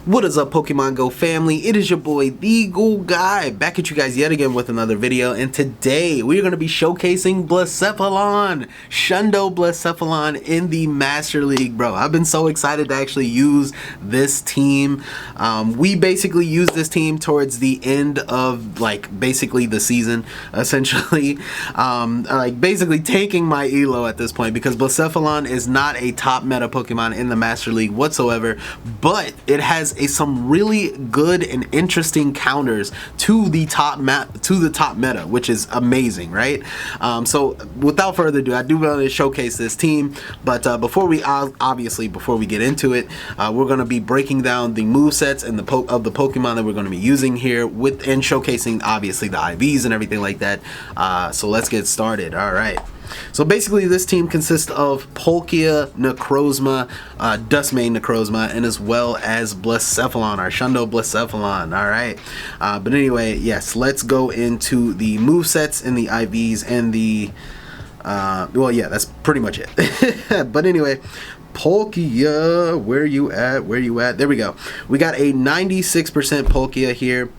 What is up, Pokemon Go family? It is your boy TheGoulGuy back at you guys yet again with another video, and today we are going to be showcasing Blacephalon, Shundo Blacephalon in the Master League. Bro, I've been so excited to actually use this team. We basically use this team towards the end of basically the season, essentially. Basically taking my elo at this point, because Blacephalon is not a top meta Pokemon in the Master League whatsoever, but it has some really good and interesting counters to the top meta, which is amazing, right? So without further ado, I do want to showcase this team, but before we get into it, we're going to be breaking down the movesets and the Pokemon that we're going to be using here and showcasing obviously the IVs and everything like that. So let's get started. All right. So basically this team consists of Palkia, Necrozma, Dustmane Necrozma, and as well as Blacephalon, our Shundo Blacephalon. Alright, but anyway, yes, let's go into the movesets and the IVs and the, well yeah, that's pretty much it. But anyway, Palkia, where you at? There we go. We got a 96% Palkia here.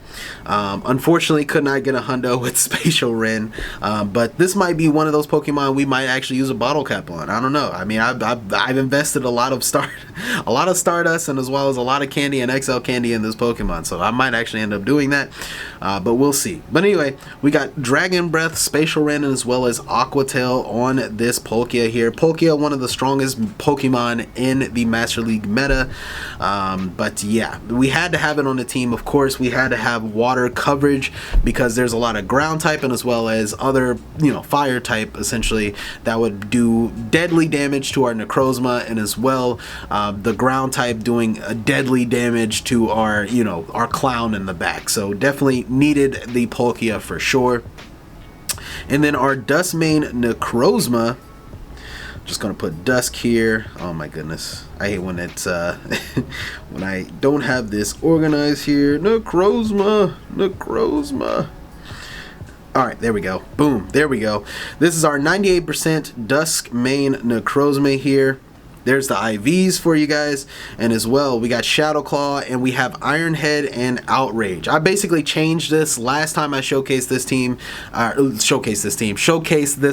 Unfortunately could not get a hundo with Spatial Ren, but this might be one of those Pokemon we might actually use a bottle cap on. I don't know. I mean, I've invested a lot of Stardust and as well as a lot of candy and XL candy in this Pokemon, so I might actually end up doing that, but we'll see. But anyway, we got Dragon Breath, Spatial Ren, as well as Aqua Tail on this Palkia here. Palkia, one of the strongest Pokemon in the Master League meta, but yeah, we had to have it on the team. Of course, we had to have water coverage because there's a lot of ground type and as well as other, fire type essentially that would do deadly damage to our Necrozma, and as well the ground type doing deadly damage to our our clown in the back. So definitely needed the Palkia for sure. And then our Dustmane Necrozma, just gonna put Dusk here. Oh my goodness, I hate when it's when I don't have this organized here. Necrozma. All right, there we go. Boom, there we go. This is our 98% Dustmane Necrozma here. There's the IVs for you guys, and as well we got Shadow Claw, and we have Iron Head and Outrage. I basically changed this last time I showcased this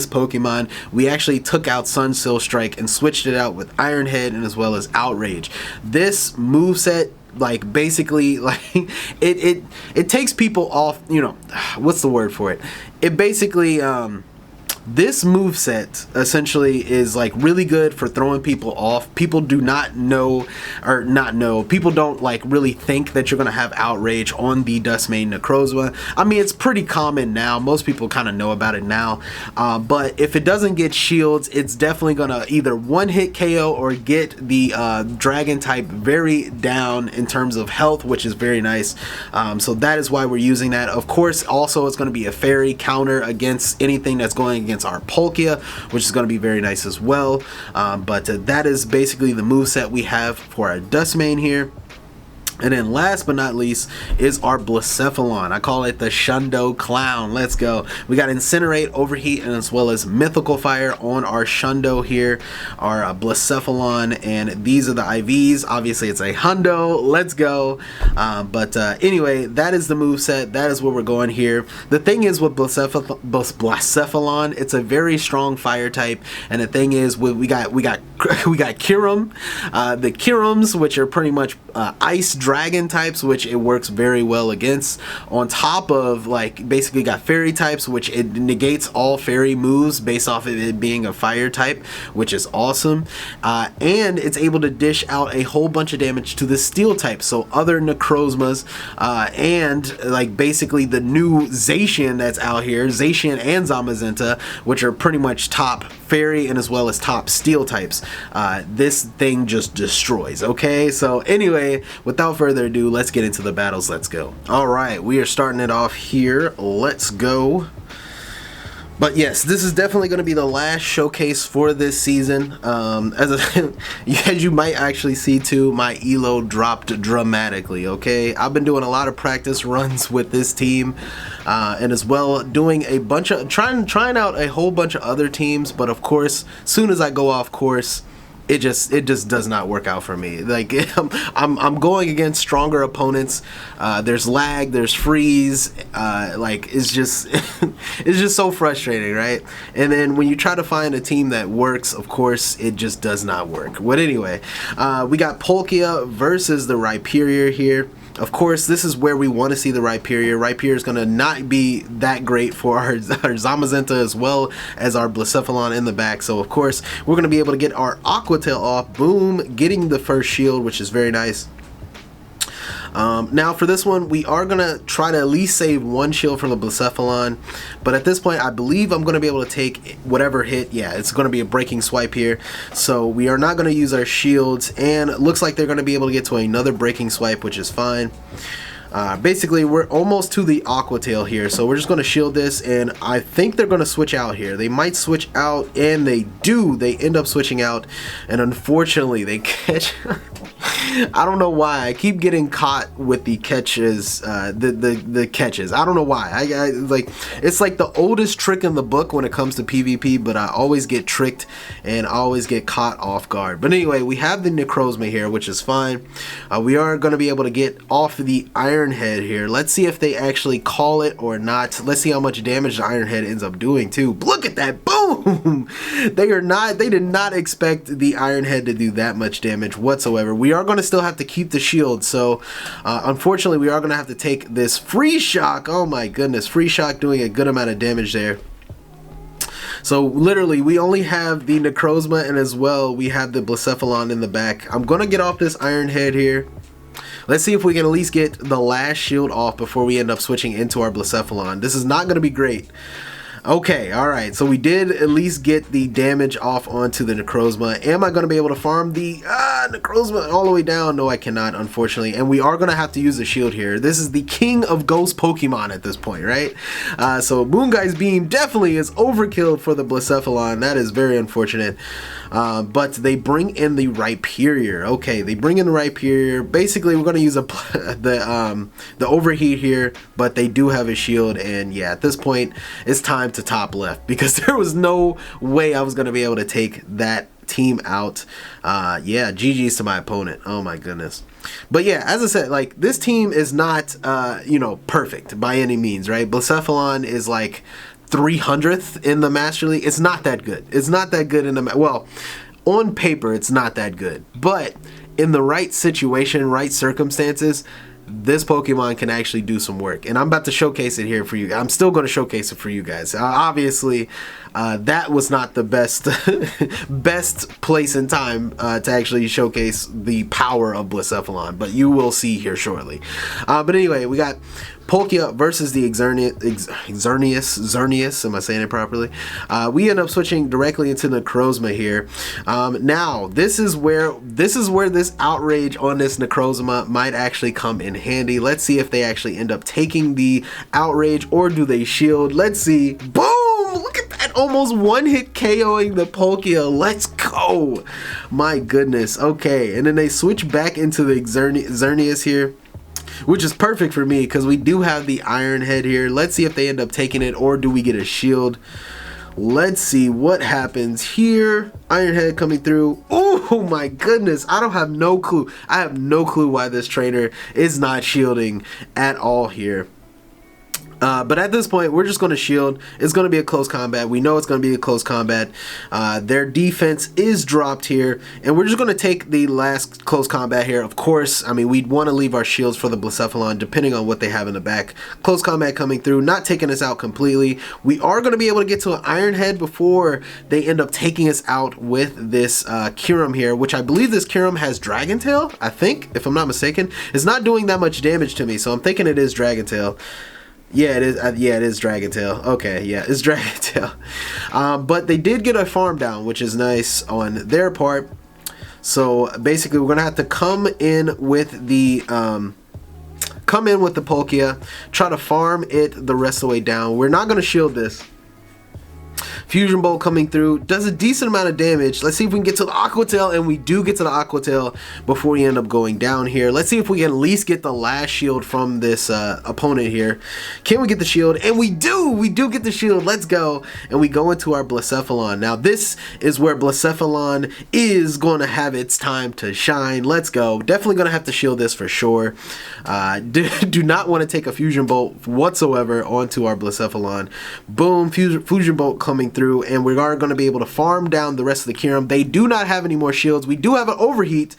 Pokemon. We actually took out Sunsil Strike and switched it out with Iron Head and as well as Outrage. This moveset, basically it takes people off, what's the word for it? It basically this moveset essentially is really good for throwing people off. People do not know, people don't really think that you're gonna have Outrage on the Dustmane Necrozma. I mean, it's pretty common now. Most people kind of know about it now, but if it doesn't get shields, it's definitely gonna either one hit KO or get the dragon type very down in terms of health, which is very nice. So that is why we're using that. Of course, also it's going to be a fairy counter against anything that's going against our Palkia, which is going to be very nice as well. But that is basically the moveset we have for our Dustmane here. And then last but not least is our Blacephalon. I call it the Shundo Clown. Let's go. We got Incinerate, Overheat, and as well as Mythical Fire on our Shundo here, our Blacephalon, and these are the IVs. Obviously it's a hundo. Let's go. But anyway, that is the moveset. That is where we're going here. The thing is with Blacephalon, it's a very strong fire type, and the thing is we got Kyurem, the Kyurems, which are pretty much ice dragon types, which it works very well against, on top of basically got fairy types, which it negates all fairy moves based off of it being a fire type, which is awesome, and it's able to dish out a whole bunch of damage to the steel type, so other Necrozmas, and basically the new Zacian that's out here, Zacian and Zamazenta, which are pretty much top fairy and as well as top steel types. This thing just destroys. Okay, so anyway, without further ado, let's get into the battles. Let's go. All right, we are starting it off here. Let's go. But yes, this is definitely going to be the last showcase for this season. As you might actually see too, my elo dropped dramatically. Okay, I've been doing a lot of practice runs with this team, and as well doing a bunch of trying out a whole bunch of other teams. But of course, soon as I go off course, it just does not work out for me. Like I'm going against stronger opponents. There's lag, there's freeze. Like it's just it's just so frustrating, right? And then when you try to find a team that works, of course, it just does not work. But anyway, we got Palkia versus the Rhyperior here. Of course, this is where we want to see the Rhyperior. Rhyperior is going to not be that great for our Zamazenta as well as our Blacephalon in the back. So, of course, we're going to be able to get our Aqua Tail off. Boom, getting the first shield, which is very nice. Now for this one, we are going to try to at least save one shield from the Blacephalon, but at this point I believe I'm going to be able to take whatever hit. Yeah, it's going to be a breaking swipe here, so we are not going to use our shields, and it looks like they're going to be able to get to another breaking swipe, which is fine. Basically, we're almost to the Aqua Tail here, so we're just going to shield this, and I think they're going to switch out here. They might switch out, and they do. They end up switching out, and unfortunately, they catch... I don't know why I keep getting caught with the catches, the catches. I don't know why. I like, it's like the oldest trick in the book when it comes to PvP, but I always get tricked and I always get caught off guard. But anyway, we have the Necrozma here, which is fine. We are going to be able to get off the Iron Head here. Let's see if they actually call it or not. Let's see how much damage the Iron Head ends up doing too. Look at that, boom! They did not expect the Iron Head to do that much damage whatsoever. We are going to still have to keep the shield, so unfortunately we are going to have to take this Free Shock. Oh my goodness, Free Shock doing a good amount of damage there. So literally we only have the Necrozma, and as well we have the Blacephalon in the back. I'm going to get off this Iron Head here. Let's see if we can at least get the last shield off before we end up switching into our Blacephalon. This is not going to be great. Okay, alright, so we did at least get the damage off onto the Necrozma. Am I going to be able to farm the Necrozma all the way down? No, I cannot, unfortunately. And we are going to have to use the shield here. This is the king of ghost Pokemon at this point, right? So Moonguy's Beam definitely is overkill for the Blacephalon. That is very unfortunate. But they bring in the Rhyperior. Okay, they bring in the Rhyperior. Basically, we're going to use the overheat here, but they do have a shield, and yeah, at this point, it's time to top left, because there was no way I was going to be able to take that team out. Yeah, GG's to my opponent. Oh my goodness. But yeah, as I said, like, this team is not, you know, perfect by any means, right? Blacephalon is like 300th in the Master League. It's not that good. It's not that good in the, well, on paper it's not that good, but in the right situation, right circumstances, this Pokemon can actually do some work, and I'm about to showcase it here for you. I'm still going to showcase it for you guys. Obviously, that was not the best best place and time to actually showcase the power of Blacephalon, but you will see here shortly. But anyway, we got Palkia versus the Xerneas, am I saying it properly? We end up switching directly into the Necrozma here. Now, this is where this outrage on this Necrozma might actually come in handy. Let's see if they actually end up taking the outrage, or do they shield. Let's see. Boom! Look at that, almost one-hit KOing the Palkia. Let's go! My goodness. Okay, and then they switch back into the Xerneas here, which is perfect for me because we do have the Iron Head here. Let's see if they end up taking it, or do we get a shield. Let's see what happens here. Iron Head coming through. Oh my goodness, I have no clue. I have no clue why this trainer is not shielding at all here. But at this point, we're just going to shield. It's going to be a close combat. We know it's going to be a close combat. Their defense is dropped here, and we're just going to take the last close combat here. Of course, I mean, we'd want to leave our shields for the Blacephalon, depending on what they have in the back. Close combat coming through, not taking us out completely. We are going to be able to get to an Iron Head before they end up taking us out with this Kyurem here, which I believe this Kyurem has Dragon Tail, I think, if I'm not mistaken. It's not doing that much damage to me, so I'm thinking it is Dragon Tail. Yeah, it is. Yeah, it is Dragon Tail. Okay, yeah, it's Dragon Tail. But they did get a farm down, which is nice on their part. So basically, we're gonna have to come in with the Palkia, try to farm it the rest of the way down. We're not gonna shield this. If Fusion Bolt coming through, does a decent amount of damage. Let's see if we can get to the Aqua Tail, and we do get to the Aqua Tail before we end up going down here. Let's see if we can at least get the last shield from this opponent here. Can we get the shield? And we do get the shield. Let's go. And we go into our Blacephalon. Now this is where Blacephalon is going to have its time to shine. Let's go. Definitely going to have to shield this for sure. Do not want to take a Fusion Bolt whatsoever onto our Blacephalon. Boom, Fusion Bolt coming through, and we are going to be able to farm down the rest of the Kyurem. They do not have any more shields. We do have an overheat,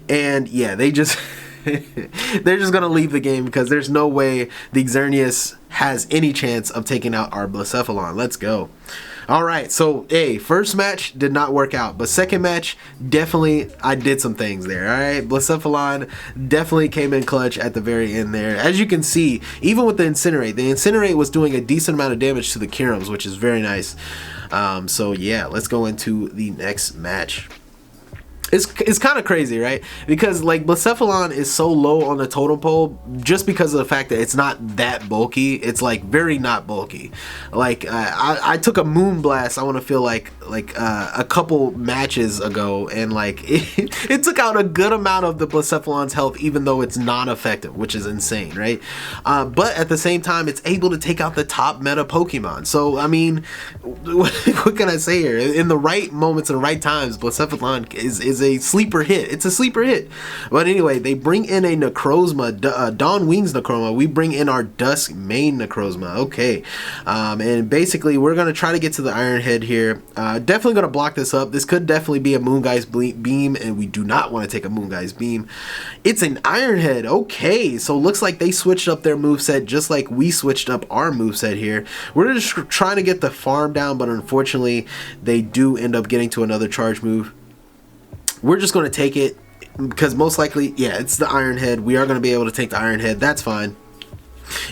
and yeah, they just they're just going to leave the game because there's no way the Xerneas has any chance of taking out our Blacephalon. Let's go. All right, so hey, first match did not work out, but second match, definitely I did some things there. All right, Blacephalon definitely came in clutch at the very end there. As you can see, even with the Incinerate was doing a decent amount of damage to the Kyurems, which is very nice. So yeah, let's go into the next match. It's kind of crazy, right? Because like Blacephalon is so low on the totem pole just because of the fact that it's not that bulky. It's like very not bulky. Like I took a Moonblast, I want to feel like a couple matches ago, and like it took out a good amount of the Blacephalon's health, even though it's non-effective, which is insane, right? But at the same time, it's able to take out the top meta Pokemon. So I mean, what can I say here? In the right moments and the right times, Blacephalon is a sleeper hit. It's a sleeper hit. But anyway, they bring in a Necrozma, Dawn Wings Necrozma. We bring in our Dusk Mane Necrozma. Okay. And basically, we're going to try to get to the Iron Head here. Definitely going to block this up. This could definitely be a Moonguy's Beam, and we do not want to take a Moonguy's Beam. It's an Iron Head. Okay. So looks like they switched up their moveset just like we switched up our moveset here. We're just trying to get the farm down, but unfortunately, they do end up getting to another charge move. We're just going to take it because most likely, yeah, it's the Iron Head. We are going to be able to take the Iron Head. That's fine.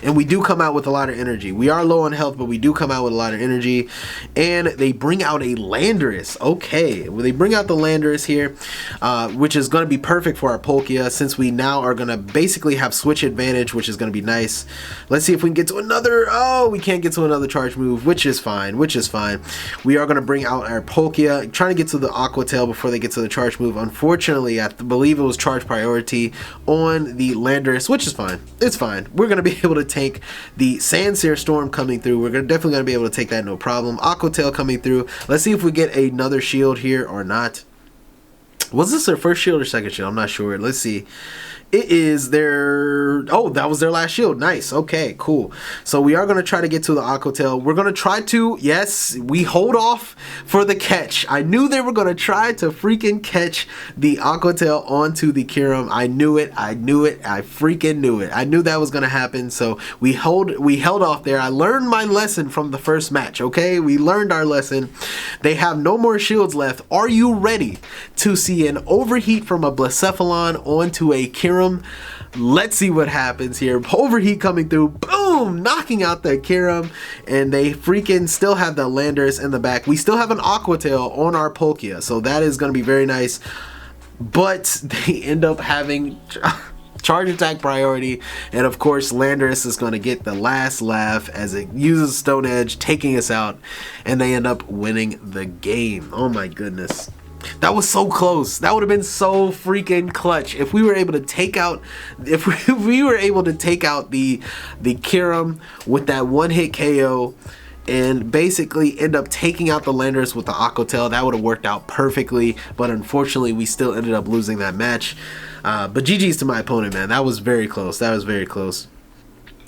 And we do come out with a lot of energy. We are low on health, but we do come out with a lot of energy. And they bring out a Landorus. Okay, well, they bring out the Landorus here, which is going to be perfect for our Palkia, since we now are going to basically have switch advantage, which is going to be nice. Let's see if we can get to another. Oh, we can't get to another charge move, which is fine. We are going to bring out our Palkia, trying to get to the Aqua Tail before they get to the charge move. Unfortunately, I believe it was charge priority on the Landorus, which is fine. It's fine. We're going to be able to take the Sandsear Storm coming through. We're definitely going to be able to take that, no problem. Aqua Tail coming through. Let's see if we get another shield here or not. Was this their first shield or second shield? I'm not sure. Let's see. It is their... Oh, that was their last shield. Nice. Okay, cool. So we are going to try to get to the Aqua Tail. We're going to try to... Yes, we hold off for the catch. I knew they were going to try to freaking catch the Aqua Tail onto the Kyurem. I knew it. I freaking knew it. I knew that was going to happen. So we held off there. I learned my lesson from the first match, okay? We learned our lesson. They have no more shields left. Are you ready to see an overheat from a Blacephalon onto a Kyurem? Let's see what happens here. Overheat coming through, boom, knocking out the Kyurem, and they freaking still have the Landorus in the back. We still have an Aqua Tail on our Palkia, so that is going to be very nice, but they end up having charge attack priority, and of course Landorus is going to get the last laugh as it uses Stone Edge, taking us out, and they end up winning the game. Oh my goodness. That was so close. That would have been so freaking clutch if we were able to take out, the Kyurem with that one-hit KO and basically end up taking out the Landorus with the Aqua Tail. That would have worked out perfectly, but unfortunately we still ended up losing that match. But GG's to my opponent, man. That was very close. That was very close.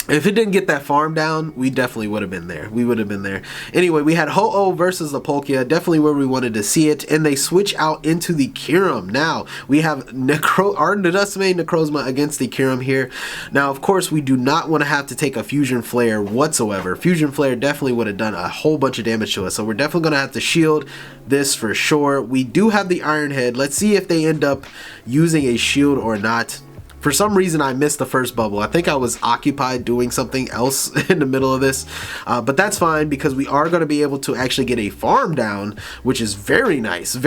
If it didn't get that farm down, we definitely would have been there. We would have been there. Anyway, we had Ho-Oh versus the Palkia, definitely where we wanted to see it, and they switch out into the Kyurem. Now, we have our Dusk Mane Necrozma against the Kyurem here. Now, of course, we do not want to have to take a Fusion Flare whatsoever. Fusion Flare definitely would have done a whole bunch of damage to us, so we're definitely going to have to shield this for sure. We do have the Iron Head. Let's see if they end up using a shield or not. For some reason, I missed the first bubble. I think I was occupied doing something else in the middle of this. But that's fine because we are going to be able to actually get a farm down, which is very nice for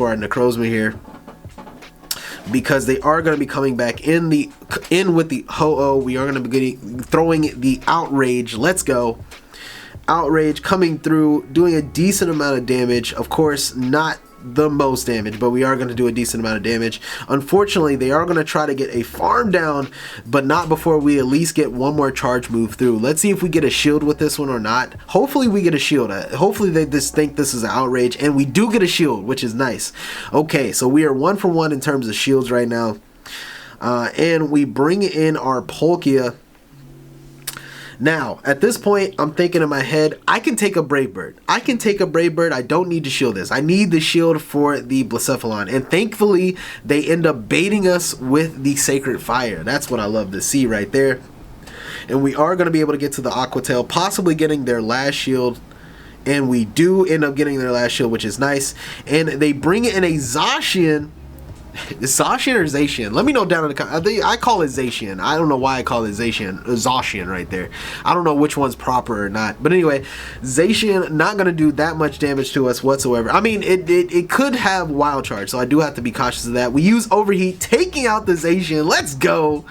our Necrozma here. Because they are going to be coming back in with the Ho-Oh. We are going to be throwing the Outrage. Let's go. Outrage coming through, doing a decent amount of damage. Of course, not the most damage, but we are going to do a decent amount of damage. Unfortunately, they are going to try to get a farm down, but not before we at least get one more charge move through. Let's see if we get a shield with this one or not. Hopefully we get a shield. Hopefully they just think this is an outrage, and we do get a shield, which is nice. Okay, so we are 1 for 1 in terms of shields right now. And we bring in our Palkia. Now, at this point, I'm thinking in my head, I can take a Brave Bird. I can take a Brave Bird. I don't need to shield this. I need the shield for the Blacephalon. And thankfully, they end up baiting us with the Sacred Fire. That's what I love to see right there. And we are going to be able to get to the Aqua Tail, possibly getting their last shield. And we do end up getting their last shield, which is nice. And they bring in a Zacian. Is Zacian or Zacian? Let me know down in the comments. I call it Zacian. I don't know why I call it Zacian right there. I don't know which one's proper or not. But anyway, Zacian not going to do that much damage to us whatsoever. I mean, it could have Wild Charge, so I do have to be cautious of that. We use Overheat, taking out the Zacian. Let's go!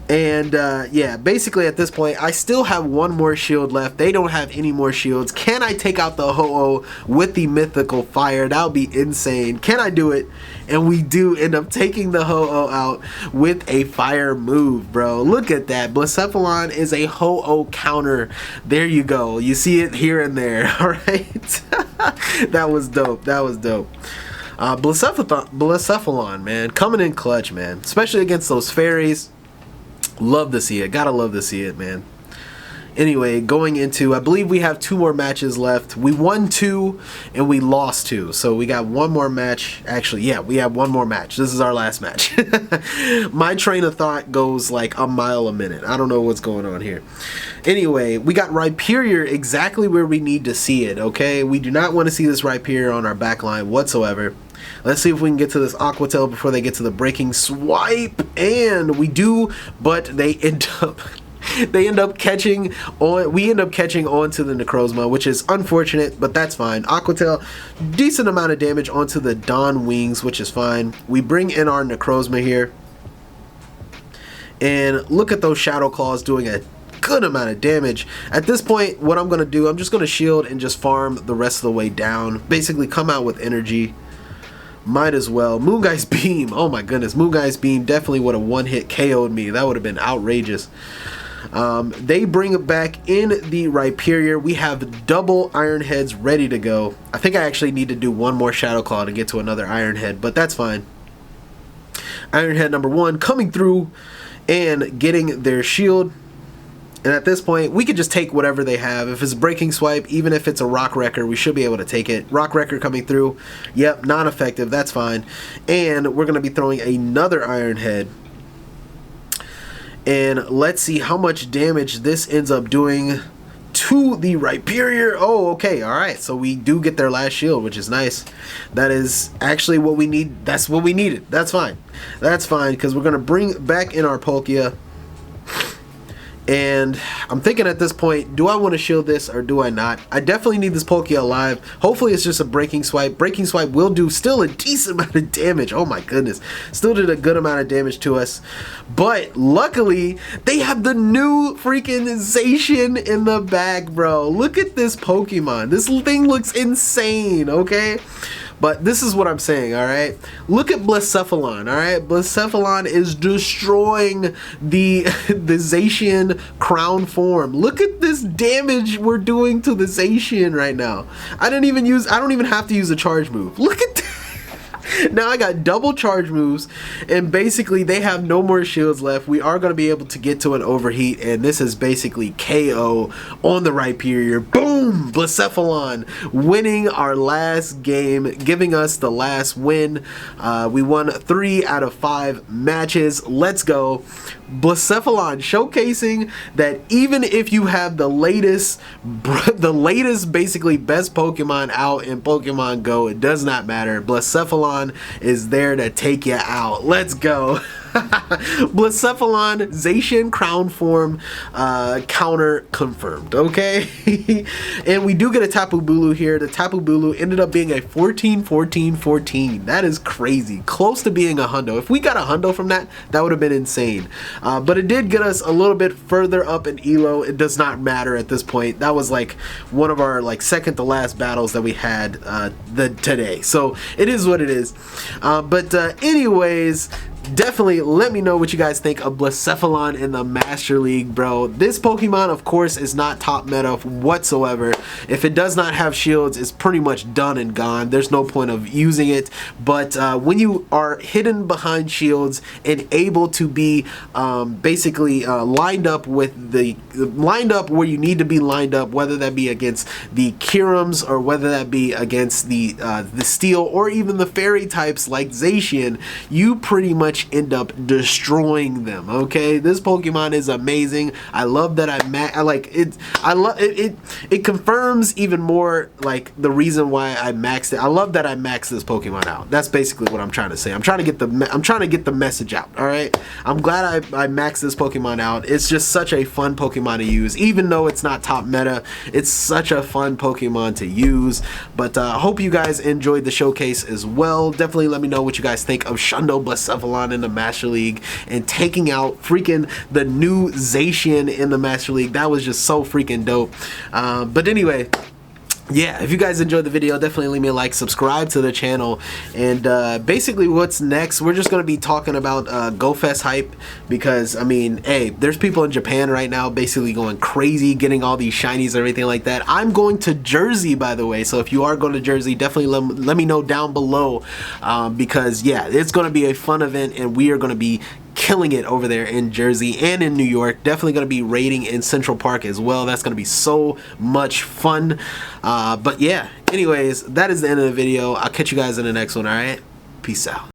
And yeah, basically at this point, I still have one more shield left. They don't have any more shields. Can I take out the Ho-Oh with the Mythical Fire? That would be insane. Can I do it? And we do end up taking the Ho-Oh out with a fire move, bro. Look at that. Blacephalon is a Ho-Oh counter. There you go. You see it here and there. All right. That was dope. That was dope. Blacephalon, man, coming in clutch, man. Especially against those fairies. Love to see it. Gotta love to see it, man. Anyway, going into, I believe we have 2 more matches left. We won 2 and we lost 2. So we got 1 more match. Actually, yeah, we have 1 more match. This is our last match. My train of thought goes like a mile a minute. I don't know what's going on here. Anyway, we got Rhyperior exactly where we need to see it, okay? We do not want to see this Rhyperior on our back line whatsoever. Let's see if we can get to this Aqua Tail before they get to the Breaking Swipe. And we do, but they end up catching on. We end up catching onto the Necrozma, which is unfortunate, but that's fine. Aqua Tail, decent amount of damage onto the Dawn Wings, which is fine. We bring in our Necrozma here. And look at those Shadow Claws doing a good amount of damage. At this point, what I'm going to do, I'm just going to shield and just farm the rest of the way down. Basically come out with energy. Might as well. Moonguy's Beam. Oh my goodness. Moonguy's Beam definitely would have one-hit KO'd me. That would have been outrageous. They bring back in the Rhyperior. We have double Iron Heads ready to go. I think I actually need to do 1 more Shadow Claw to get to another Iron Head, but that's fine. Iron Head number 1 coming through and getting their shield. And at this point, we could just take whatever they have. If it's Breaking Swipe, even if it's a Rock Wrecker, we should be able to take it. Rock Wrecker coming through. Yep, non-effective. That's fine. And we're going to be throwing another Iron Head. And let's see how much damage this ends up doing to the Rhyperior. Oh, okay. All right. So we do get their last shield, which is nice. That is actually what we need. That's what we needed. That's fine. That's fine because we're going to bring back in our Palkia. And I'm thinking at this point, do I want to shield this or do I not? I definitely need this Palkia alive. Hopefully it's just a Breaking Swipe. Breaking Swipe will do still a decent amount of damage. Oh my goodness. Still did a good amount of damage to us. But luckily, they have the new freaking Zacian in the bag, bro. Look at this Pokemon. This thing looks insane, okay? But this is what I'm saying, alright? Look at Blacephalon, alright? Blacephalon is destroying the Zacian crown form. Look at this damage we're doing to the Zacian right now. I don't even have to use a charge move. Look at that. Now I got double charge moves, and basically they have no more shields left. We are going to be able to get to an overheat, and this is basically KO on the Rhyperior. Boom! Blacephalon winning our last game, giving us the last win. We won 3 out of 5 matches. Let's go. Blacephalon showcasing that even if you have the latest basically best Pokemon out in Pokemon Go, it does not matter. Blacephalon is there to take you out. Let's go. Blacephalon Zacian crown form counter confirmed, okay? And we do get a Tapu Bulu here. The Tapu Bulu ended up being a 14-14-14. That is crazy. Close to being a hundo. If we got a hundo from that, that would have been insane. But it did get us a little bit further up in elo. It does not matter at this point. That was like one of our like second to last battles that we had today. So it is what it is. But anyways, definitely let me know what you guys think of Blacephalon in the Master League, bro. This Pokemon, of course, is not top meta whatsoever. If it does not have shields, it's pretty much done and gone. There's no point of using it. But when you are hidden behind shields and able to be basically lined up with lined up where you need to be lined up, whether that be against the Kirums or whether that be against the Steel or even the Fairy types like Zacian, you pretty much end up destroying them. Okay, this Pokemon is amazing. I love that I like it. I love it. It confirms even more like the reason why I maxed it. I love that I maxed this Pokemon out. That's basically what I'm trying to say. I'm trying to get the message out. All right, I'm glad I maxed this Pokemon out. It's just such a fun Pokemon to use, even though it's not top meta. It's such a fun Pokemon to use. But hope you guys enjoyed the showcase as well. Definitely let me know what you guys think of Shundo Blacephalon in the Master League and taking out freaking the new Zacian in the Master League. That was just so freaking dope. But anyway, yeah, if you guys enjoyed the video, definitely leave me a like, subscribe to the channel, and basically what's next, we're just going to be talking about GoFest hype, because I mean, hey, there's people in Japan right now basically going crazy getting all these shinies and everything like that. I'm going to Jersey, by the way, so if you are going to Jersey, definitely let me know down below, because yeah, it's going to be a fun event and we are going to be killing it over there in Jersey and in New York. Definitely going to be raiding in Central Park as well. That's going to be so much fun. But yeah, anyways, that is the end of the video. I'll catch you guys in the next one. All right, peace out.